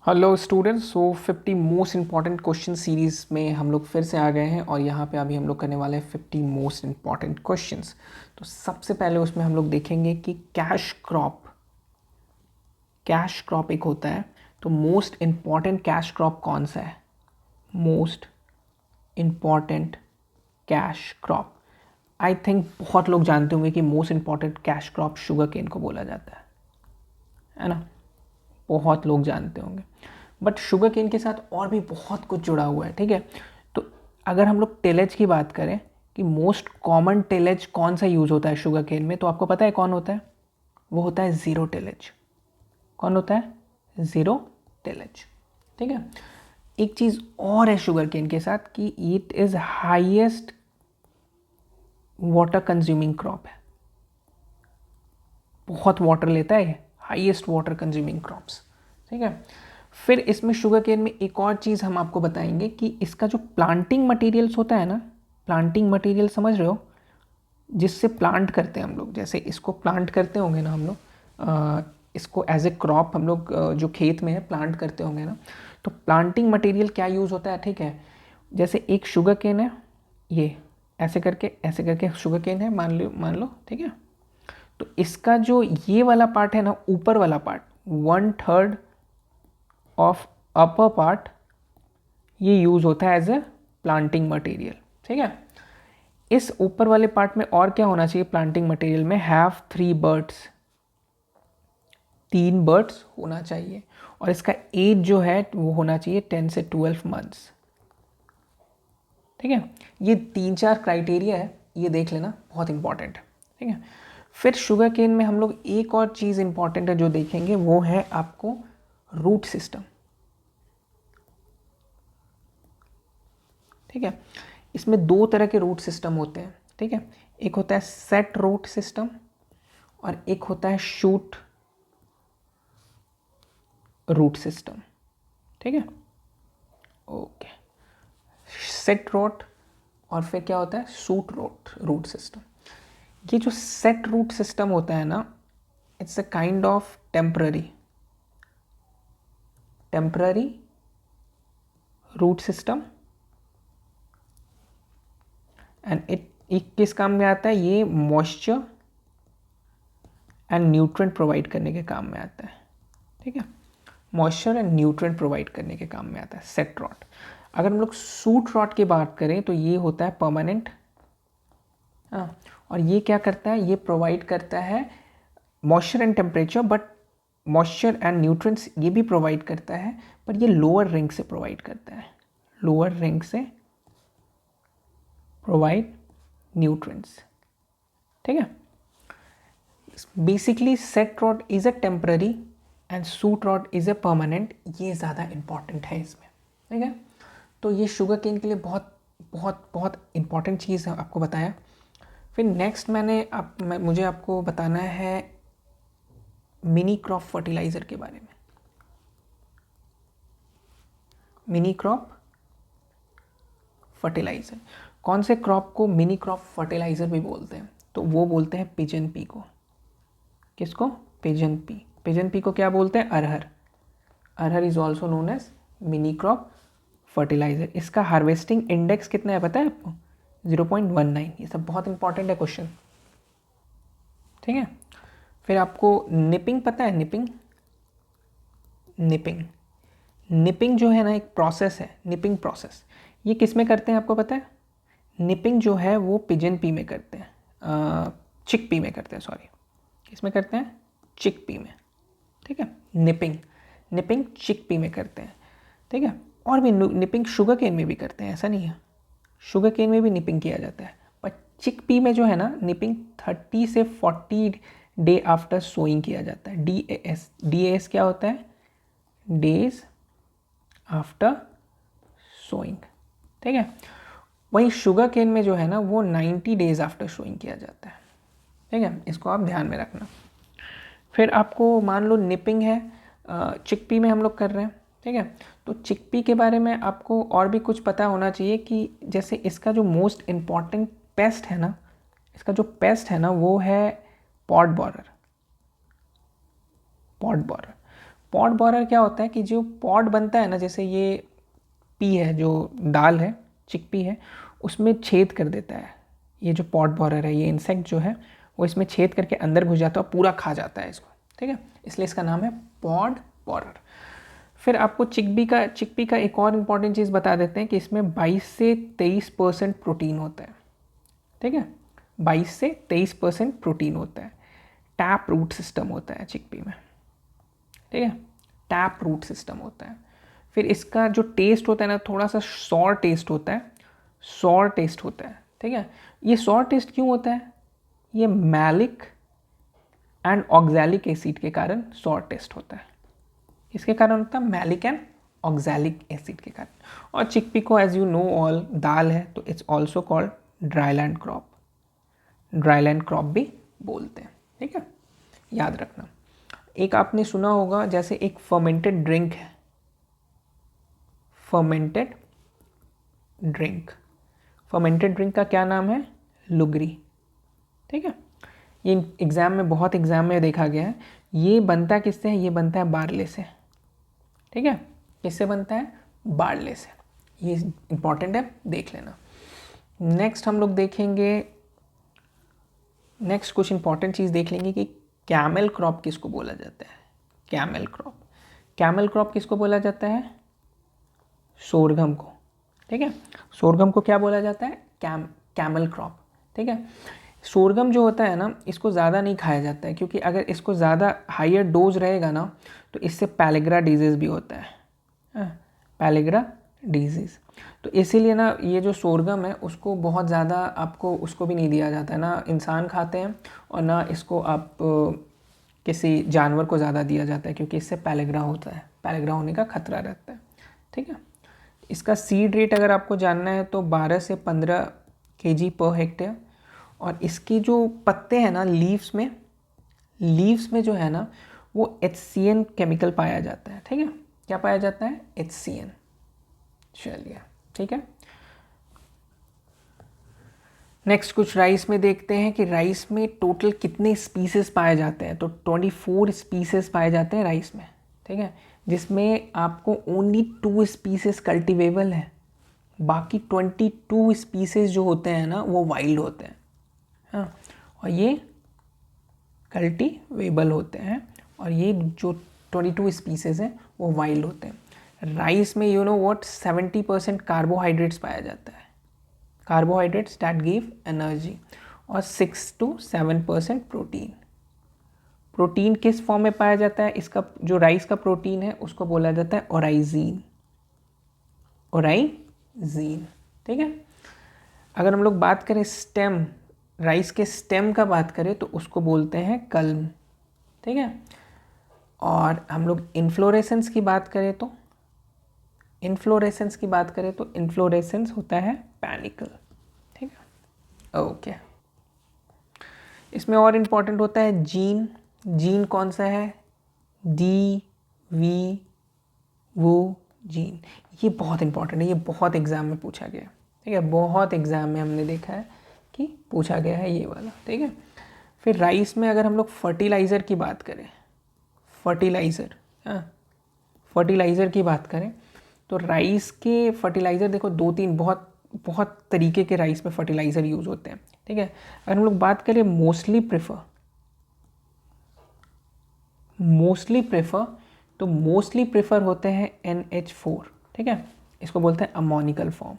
Hello students. 50 most important question series में हम लोग फिर से आ गए हैं और यहाँ पे अभी हम लोग करने वाले हैं 50 मोस्ट इम्पॉर्टेंट क्वेश्चंस। तो सबसे पहले उसमें हम लोग देखेंगे कि कैश क्रॉप एक होता है। तो मोस्ट इम्पॉर्टेंट कैश क्रॉप कौन सा है? Most important cash crop, I think बहुत लोग जानते होंगे कि most important cash crop sugarcane को बोला जाता है ना? बहुत लोग जानते होंगे। बट शुगर केन के साथ और भी बहुत कुछ जुड़ा हुआ है, ठीक है। तो अगर हम लोग टिलेज की बात करें कि मोस्ट कॉमन टिलेज कौन सा यूज़ होता है शुगर केन में, तो आपको पता है कौन होता है? वो होता है ज़ीरो टिलेज। कौन होता है? ज़ीरो टिलेज, ठीक है। एक चीज़ और है शुगर केन के साथ कि it is highest water consuming crop है। बहुत वाटर लेता है, हाईएस्ट वाटर कंज्यूमिंग क्रॉप्स, ठीक है। फिर इसमें शुगर केन में एक और चीज़ हम आपको बताएंगे कि इसका जो प्लांटिंग मटेरियल्स होता है ना, प्लांटिंग मटेरियल समझ रहे हो, जिससे प्लांट करते हैं हम लोग, जैसे इसको प्लांट करते होंगे ना हम लोग, इसको एज ए क्रॉप हम लोग जो खेत में है प्लांट करते होंगे ना, तो प्लांटिंग मटेरियल क्या यूज़ होता है, ठीक है। जैसे एक शुगर केन है, ये ऐसे करके शुगर केन है, मान लो, ठीक है। तो इसका जो ये वाला पार्ट है ना, ऊपर वाला पार्ट, 1/3 ऑफ अपर पार्ट, ये यूज़ होता है एज ए प्लांटिंग मटेरियल, ठीक है। इस ऊपर वाले पार्ट में और क्या होना चाहिए प्लांटिंग मटेरियल में? हैव 3 बर्ड्स, 3 बर्ड्स होना चाहिए। और इसका एज जो है वो होना चाहिए 10 से 12 मंथ्स, ठीक है। ये 3-4 क्राइटेरिया है, ये देख लेना, बहुत इंपॉर्टेंट है, ठीक है। फिर शुगर केन में हम लोग एक और चीज़ इंपॉर्टेंट है जो देखेंगे, वो है आपको रूट सिस्टम, ठीक है। इसमें 2 तरह के रूट सिस्टम होते हैं, ठीक है। एक होता है सेट रूट सिस्टम और एक होता है शूट रूट सिस्टम, ठीक है। ओके, सेट रूट और फिर क्या होता है? Shoot root system. ये जो सेट रूट सिस्टम होता है ना, it's a kind of temporary root system and it किस काम में आता है? ये मॉइस्चर एंड न्यूट्रिएंट प्रोवाइड करने के काम में आता है, ठीक है। मॉइस्चर एंड न्यूट्रिएंट प्रोवाइड करने के काम में आता है सेट रॉट। अगर हम लोग सूट रॉट की बात करें तो ये होता है परमानेंट, हाँ। और ये क्या करता है? ये प्रोवाइड करता है moisture and temperature, but moisture and nutrients ये भी प्रोवाइड करता है, पर ये लोअर रिंग से प्रोवाइड करता है, लोअर रिंग से प्रोवाइड न्यूट्रिएंट्स, ठीक है। Basically set rod is a temporary and suit rod is a permanent, ये ज़्यादा इंपॉर्टेंट है इसमें, ठीक है। तो ये शुगर केन के लिए बहुत बहुत बहुत इंपॉर्टेंट चीज़ है, आपको बताया। फिर नेक्स्ट मुझे आपको बताना है मिनी क्रॉप फर्टिलाइज़र के बारे में। मिनी क्रॉप फर्टिलाइज़र, कौन से क्रॉप को मिनी क्रॉप फर्टिलाइज़र भी बोलते हैं? तो वो बोलते हैं पिजन पी को। किसको? Pigeon P. पिजन पी को क्या बोलते हैं? अरहर। Arhar is also known as mini crop fertiliser. इसका हार्वेस्टिंग इंडेक्स कितना है पता है आपको? 0.19। ये सब बहुत इंपॉर्टेंट है क्वेश्चन, ठीक है। फिर आपको निपिंग पता है? निपिंग जो है ना, एक प्रोसेस है, निपिंग प्रोसेस। ये किस में करते हैं आपको पता है? निपिंग जो है वो पिजन पी में करते हैं, चिक पी में करते हैं, सॉरी। किस में करते हैं? चिक पी में, ठीक है। निपिंग चिक पी में करते हैं, ठीक है। और भी निपिंग शुगर केन में भी करते हैं, ऐसा नहीं है, शुगर केन में भी निपिंग किया जाता है। पर चिक पी में जो है ना, निपिंग 30 से 40 डे आफ्टर सोइंग किया जाता है। DAS क्या होता है? डेज आफ्टर सोइंग, ठीक है। वही शुगर केन में जो है ना, वो 90 डेज आफ्टर सोइंग किया जाता है, ठीक है। इसको आप ध्यान में रखना। फिर आपको मान लो निपिंग है, चिकपी में हम लोग कर रहे हैं, ठीक है। तो चिकपी के बारे में आपको और भी कुछ पता होना चाहिए कि जैसे इसका जो मोस्ट इम्पॉर्टेंट पेस्ट है ना, इसका जो पेस्ट है ना वो है पॉड बॉरर। पॉड बोरर क्या होता है कि जो पॉड बनता है ना, जैसे ये पी है, जो दाल है, चिकपी है, उसमें छेद कर देता है। ये जो पॉड बोरर है, ये इंसेक्ट जो है वो इसमें छेद करके अंदर घुस जाता है और पूरा खा जाता है इसको, ठीक है, इसलिए इसका नाम है पॉड बोरर। फिर आपको चिकपी का एक और इम्पॉर्टेंट चीज़ बता देते हैं कि इसमें 22 से 23% प्रोटीन होता है, ठीक है, 22 से 23% प्रोटीन होता है। टैप रूट सिस्टम होता है चिकपी में, ठीक है, टैप रूट सिस्टम होता है। फिर इसका जो टेस्ट होता है ना, थोड़ा सा सॉर टेस्ट होता है, सॉर टेस्ट होता है, ठीक है। ये सॉर टेस्ट क्यों होता है? ये मैलिक एंड ऑक्सैलिक एसिड के कारण सॉर टेस्ट होता है। इसके कारण होता है मैलिक एंड ऑक्सैलिक एसिड के कारण। और चिकपी को एज यू नो ऑल दाल है, तो it's also called dryland crop, dryland crop भी बोलते हैं, ठीक है, याद रखना। एक आपने सुना होगा जैसे एक फर्मेंटेड ड्रिंक है, फर्मेंटेड ड्रिंक, फर्मेंटेड ड्रिंक का क्या नाम है? लुगरी, ठीक है। ये एग्ज़ाम में, बहुत एग्ज़ाम में देखा गया है। ये बनता किससे है? ये बनता है बार्ले से, ठीक है, किससे बनता है? बार्ले से। ये इंपॉर्टेंट है, देख लेना। नेक्स्ट हम लोग देखेंगे, नेक्स्ट कुछ इंपॉर्टेंट चीज़ देख लेंगे कि कैमल क्रॉप किसको बोला जाता है? कैमल क्रॉप, कैमल क्रॉप किसको बोला जाता है? सोरगम को, ठीक है, सोरगम को क्या बोला जाता है? कैमल क्रॉप, ठीक है। सोरगम जो होता है ना, इसको ज़्यादा नहीं खाया जाता है, क्योंकि अगर इसको ज़्यादा हायर डोज रहेगा ना, तो इससे पैलेग्रा डिजीज़ भी होता है, पैलेग्रा डिजीज़। तो इसीलिए ना ये जो सोरगम है उसको बहुत ज़्यादा आपको उसको भी नहीं दिया जाता है, ना इंसान खाते हैं और ना इसको आप किसी जानवर को ज़्यादा दिया जाता है, क्योंकि इससे पैलेग्रा होता है, पैलेग्रा होने का खतरा रहता है, ठीक है। इसका सीड रेट अगर आपको जानना है तो 12 से 15 kg पर हेक्टेयर। और इसकी जो पत्ते हैं ना, लीव्स में जो है ना, वो HCN केमिकल पाया जाता है, ठीक है। क्या पाया जाता है? HCN। चलिए, ठीक है। नेक्स्ट कुछ राइस में देखते हैं कि राइस में टोटल कितने स्पीसीज पाए जाते हैं। तो 24 स्पीसीज पाए जाते हैं राइस में, ठीक है, जिसमें आपको ओनली 2 स्पीसीज कल्टिवेबल है, बाकी 22 स्पीसीज जो होते हैं ना वो वाइल्ड होते हैं, हाँ, और ये कल्टिवेबल होते हैं, और ये जो 22 स्पीसीज हैं वो वाइल्ड होते हैं। राइस में यू नो व्हाट 70% कार्बोहाइड्रेट्स पाया जाता है, कार्बोहाइड्रेट्स दैट गिव एनर्जी, और 6 to 7% प्रोटीन। प्रोटीन किस फॉर्म में पाया जाता है? इसका जो राइस का प्रोटीन है उसको बोला जाता है ओराइजीन, ओराइजीन, ठीक है। अगर हम लोग बात करें स्टेम, राइस के स्टेम का बात करें तो उसको बोलते हैं कल्म, ठीक है। और हम लोग इन्फ्लोरेसेंस की बात करें तो इन्फ्लोरेसेंस होता है पैनिकल, ठीक है, ओके। इसमें और इम्पॉर्टेंट होता है जीन। जीन कौन सा है? DV वो जीन, ये बहुत इंपॉर्टेंट है, ये बहुत एग्ज़ाम में पूछा गया है, ठीक है, बहुत एग्ज़ाम में हमने देखा है कि पूछा गया है ये वाला, ठीक है। फिर राइस में अगर हम लोग फर्टिलाइज़र की बात करें, फर्टिलाइज़र की बात करें तो राइस के फर्टिलाइज़र देखो 2-3 बहुत तरीके के राइस में फर्टिलाइज़र यूज़ होते हैं, ठीक है। अगर हम लोग बात करें मोस्टली प्रेफर होते हैं NH4, ठीक है, इसको बोलते हैं अमोनिकल फॉर्म,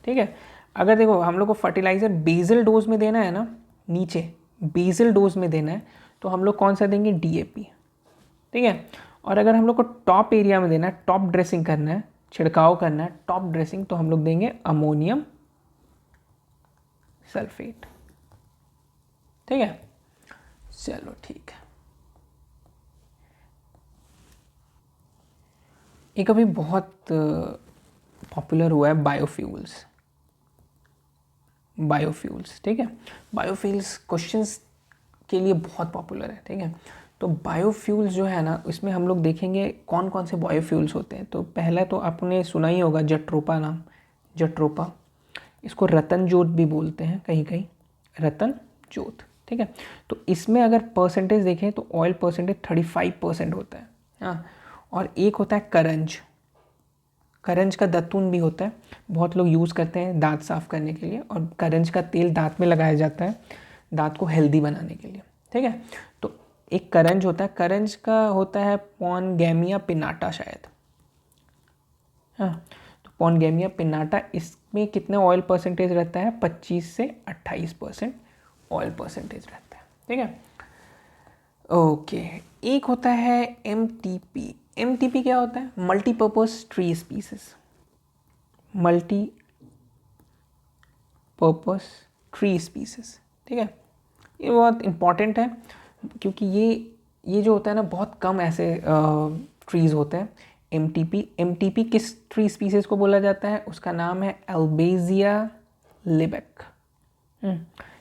ठीक है। अगर देखो हम लोग को फर्टिलाइज़र बेसल डोज में देना है ना, नीचे बेसल डोज में देना है, तो हम लोग कौन सा देंगे? DAP, ठीक है। और अगर हम लोग को टॉप एरिया में देना है, टॉप ड्रेसिंग करना है, छिड़काव करना है, टॉप ड्रेसिंग, तो हम लोग देंगे अमोनियम सल्फेट, ठीक है। चलो ठीक है। एक अभी बहुत पॉपुलर हुआ है बायोफ्यूल्स, ठीक है। बायोफ्यूल्स क्वेश्चंस के लिए बहुत पॉपुलर है, ठीक है। तो बायोफ्यूल्स जो है ना, इसमें हम लोग देखेंगे कौन कौन से बायोफ्यूल्स होते हैं। तो पहला तो आपने सुना ही होगा जट्रोपा नाम, जट्रोपा, इसको रतन जोत भी बोलते हैं कहीं कहीं, रतन जोत, ठीक है। तो इसमें अगर परसेंटेज देखें तो ऑयल परसेंटेज 35% होता है। हाँ, और एक होता है करंज। करंज का दतून भी होता है, बहुत लोग यूज़ करते हैं दांत साफ़ करने के लिए, और करंज का तेल दांत में लगाया जाता है दांत को हेल्दी बनाने के लिए, ठीक है। तो एक करंज होता है, करंज का होता है पॉनगैमिया पिनाटा शायद। हाँ, तो पॉनगैमिया पिनाटा, इसमें कितने ऑयल परसेंटेज रहता है? 25 से 28% ऑयल परसेंटेज रहता है, ठीक है। ओके, एक होता है MTP। MTP क्या होता है? Multipurpose tree species. Multipurpose tree species, ठीक है। ये बहुत इम्पॉर्टेंट है क्योंकि ये जो होता है ना, बहुत कम ऐसे ट्रीज़ होते हैं। MTP किस ट्री स्पीसीज को बोला जाता है? उसका नाम है अल्बेजिया लिबेक।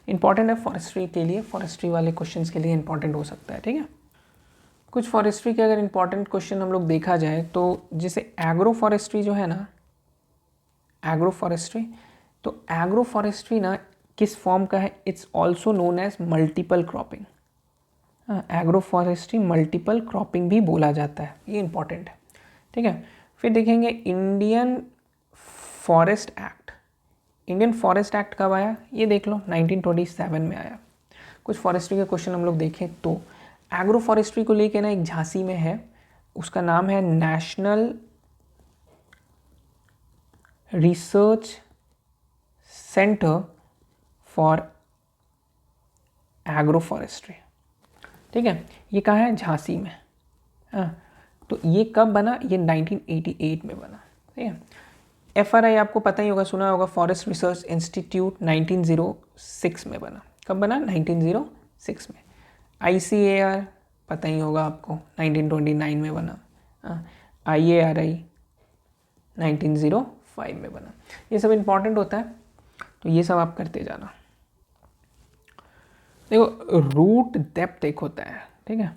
इंपॉर्टेंट है फॉरेस्ट्री के लिए, फॉरेस्ट्री वाले क्वेश्चंस के लिए इंपॉर्टेंट हो सकता है, ठीक है। कुछ फॉरेस्ट्री के अगर इंपॉर्टेंट क्वेश्चन हम लोग देखा जाए तो जैसे एग्रो फॉरेस्ट्री जो है ना, एग्रो फॉरेस्ट्री, तो एग्रो फॉरेस्ट्री ना किस फॉर्म का है? It's also known as multiple cropping. Agro forestry multiple cropping भी बोला जाता है, ये इंपॉर्टेंट है, ठीक है। फिर देखेंगे Indian forest act. Indian forest act कब आया? ये देख लो, 1927 में आया। कुछ फॉरेस्ट्री के क्वेश्चन हम लोग देखें तो एग्रो फॉरेस्ट्री को लेके ना एक झांसी में है, उसका नाम है national research centre for agro forestry, ठीक है। ये कहाँ है? झांसी में। हाँ, तो ये कब बना? ये 1988 में बना, ठीक है। FRI आपको पता ही होगा, सुना होगा, फॉरेस्ट रिसर्च इंस्टीट्यूट 1906 में बना। कब बना? 1906 में। ICAR पता ही होगा आपको, 1929 में बना। IARI 1905 में बना। ये सब इंपॉर्टेंट होता है, तो ये सब आप करते जाना। देखो, रूट डेप्थ एक होता है, ठीक है।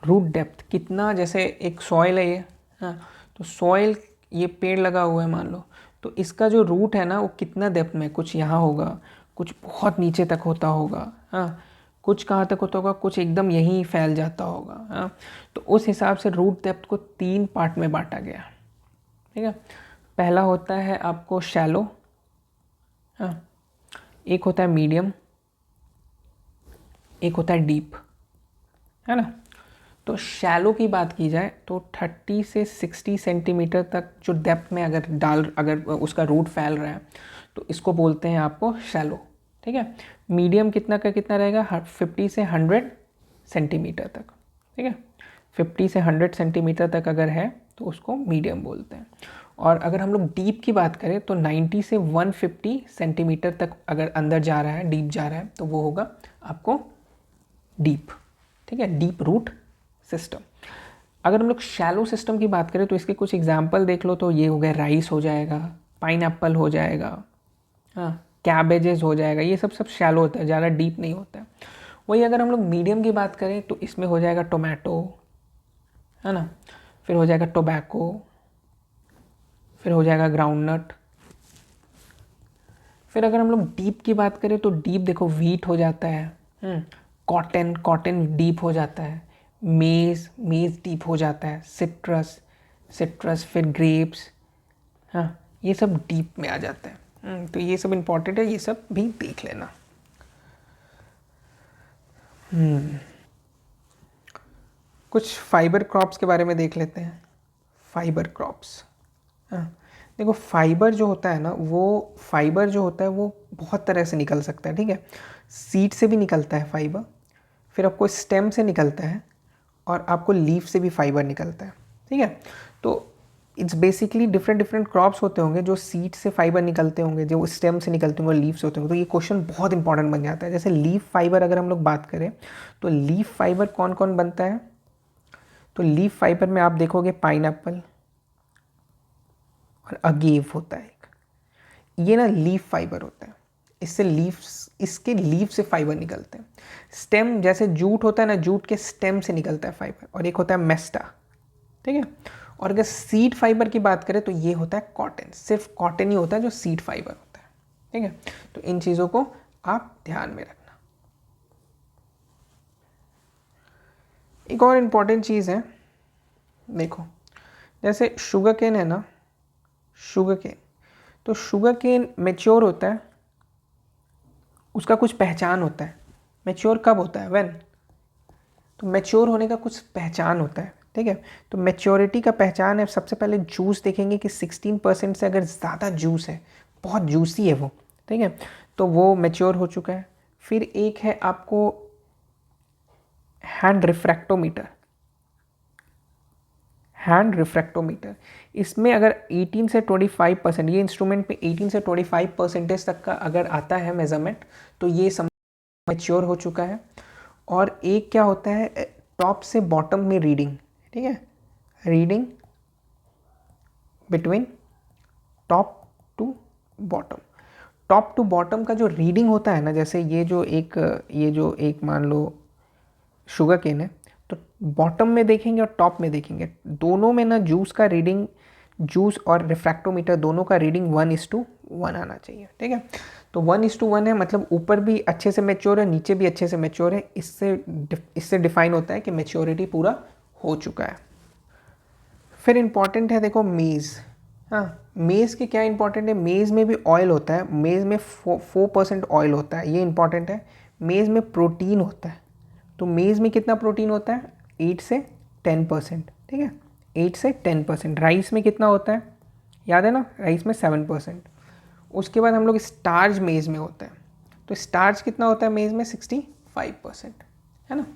रूट डेप्थ कितना, जैसे एक सॉइल है ये, हाँ, तो सॉइल, ये पेड़ लगा हुआ है मान लो, तो इसका जो रूट है ना वो कितना डेप्थ में, कुछ यहाँ होगा, कुछ बहुत नीचे तक होता होगा, हाँ, कुछ कहाँ तक होता होगा, कुछ एकदम यहीं फैल जाता होगा, हाँ। तो उस हिसाब से रूट डेप्थ को 3 पार्ट में बांटा गया, ठीक है। पहला होता है आपको शैलो, हाँ, एक होता है मीडियम, एक होता है डीप, है ना। तो शैलो की बात की जाए तो 30 से 60 सेंटीमीटर तक जो डेप्थ में अगर उसका रूट फैल रहा है तो इसको बोलते हैं आपको शैलो, ठीक है। मीडियम कितना का कितना रहेगा? 50 से 100 सेंटीमीटर तक, ठीक है। 50 से 100 सेंटीमीटर तक अगर है तो उसको मीडियम बोलते हैं। और अगर हम लोग डीप की बात करें तो 90 से 150 सेंटीमीटर तक अगर अंदर जा रहा है, डीप जा रहा है, तो वो होगा आपको डीप, ठीक है, डीप रूट सिस्टम। अगर हम लोग शैलो सिस्टम की बात करें तो इसके कुछ एग्जाम्पल देख लो, तो ये हो गया, राइस हो जाएगा, पाइनएप्पल हो जाएगा, हाँ, कैबेजेस हो जाएगा, ये सब शैलो होता है, ज़्यादा डीप नहीं होता है। वही अगर हम लोग मीडियम की बात करें तो इसमें हो जाएगा टोमेटो, है ना, फिर हो जाएगा टोबैको, फिर हो जाएगा ग्राउंडनट। फिर अगर हम लोग डीप की बात करें तो डीप देखो, वीट हो जाता है, कॉटन डीप हो जाता है, मेज़ डीप हो जाता है, सिट्रस, फिर ग्रेप्स, हाँ, ये सब डीप में आ जाता है। तो ये सब इम्पॉर्टेंट है, ये सब भी देख लेना। कुछ फाइबर क्रॉप्स के बारे में देख लेते हैं। फाइबर क्रॉप्स, हाँ, देखो, फाइबर जो होता है ना, वो बहुत तरह से निकल सकता है, ठीक है। सीड से भी निकलता है फाइबर, फिर आपको स्टेम से निकलता है, और आपको लीफ से भी फाइबर निकलता है, ठीक है। तो इट्स बेसिकली डिफरेंट क्रॉप्स होते होंगे जो सीड से फाइबर निकलते होंगे, जो स्टेम से निकलते होंगे, लीफ से होते होंगे। तो ये क्वेश्चन बहुत इंपॉर्टेंट बन जाता है। जैसे लीफ फाइबर अगर हम लोग बात करें तो लीफ फाइबर कौन कौन बनता है? तो लीफ फाइबर में आप देखोगे पाइनएप्पल और अगेव होता है एक, ये ना लीफ फाइबर होता है। इसके लीफ से फाइबर निकलते हैं। स्टेम, जैसे जूट होता है ना, जूट के स्टेम से निकलता है फाइबर, और एक होता है मेस्टा, ठीक है। और अगर सीड फाइबर की बात करें तो ये होता है कॉटन, सिर्फ कॉटन ही होता है जो सीड फाइबर होता है, ठीक है। तो इन चीज़ों को आप ध्यान में रखना। एक और इम्पॉर्टेंट चीज़ है, देखो जैसे शुगर केन है ना, शुगर केन, तो शुगर केन मेच्योर होता है, उसका कुछ पहचान होता है। मेच्योर कब होता है? व्हेन, तो मेच्योर होने का कुछ पहचान होता है, ठीक है। तो मेच्योरिटी का पहचान है, सबसे पहले जूस देखेंगे कि 16% से अगर ज़्यादा जूस है, बहुत जूसी है वो, ठीक है, तो वो मेच्योर हो चुका है। फिर एक है आपको हैंड रिफ्रैक्टोमीटर, हैंड रिफ्रैक्टोमीटर, इसमें अगर 18 से 25%, ये इंस्ट्रूमेंट में 18 से 25% तक का अगर आता है मेजरमेंट, तो ये मैच्योर हो चुका है। और एक क्या होता है, टॉप से बॉटम में रीडिंग, ठीक है, reading between top to bottom. Top to bottom का जो रीडिंग होता है ना, जैसे ये जो एक मान लो शुगर केन है, तो बॉटम में देखेंगे और टॉप में देखेंगे, दोनों में ना जूस का रीडिंग, जूस और रिफ्रैक्टोमीटर दोनों का रीडिंग 1:1 आना चाहिए, ठीक है। तो 1:1 है, मतलब ऊपर भी अच्छे से मैच्योर है, नीचे भी अच्छे से मैच्योर है। इससे डिफाइन होता है कि मैच्योरिटी पूरा हो चुका है। फिर इंपॉर्टेंट है, देखो मेज़, हाँ मेज़ के क्या इंपॉर्टेंट है, मेज़ में भी ऑयल होता है, मेज़ में 4% ऑयल होता है, ये इंपॉर्टेंट है। मेज़ में प्रोटीन होता है, तो मेज़ में कितना प्रोटीन होता है? 8 से 10%, ठीक है, 8 से 10%। राइस में कितना होता है, याद है ना, राइस में 7%। उसके बाद हम लोग स्टार्च मेज़ में होता है, तो स्टार्च कितना होता है मेज़ में? 65%, है ना।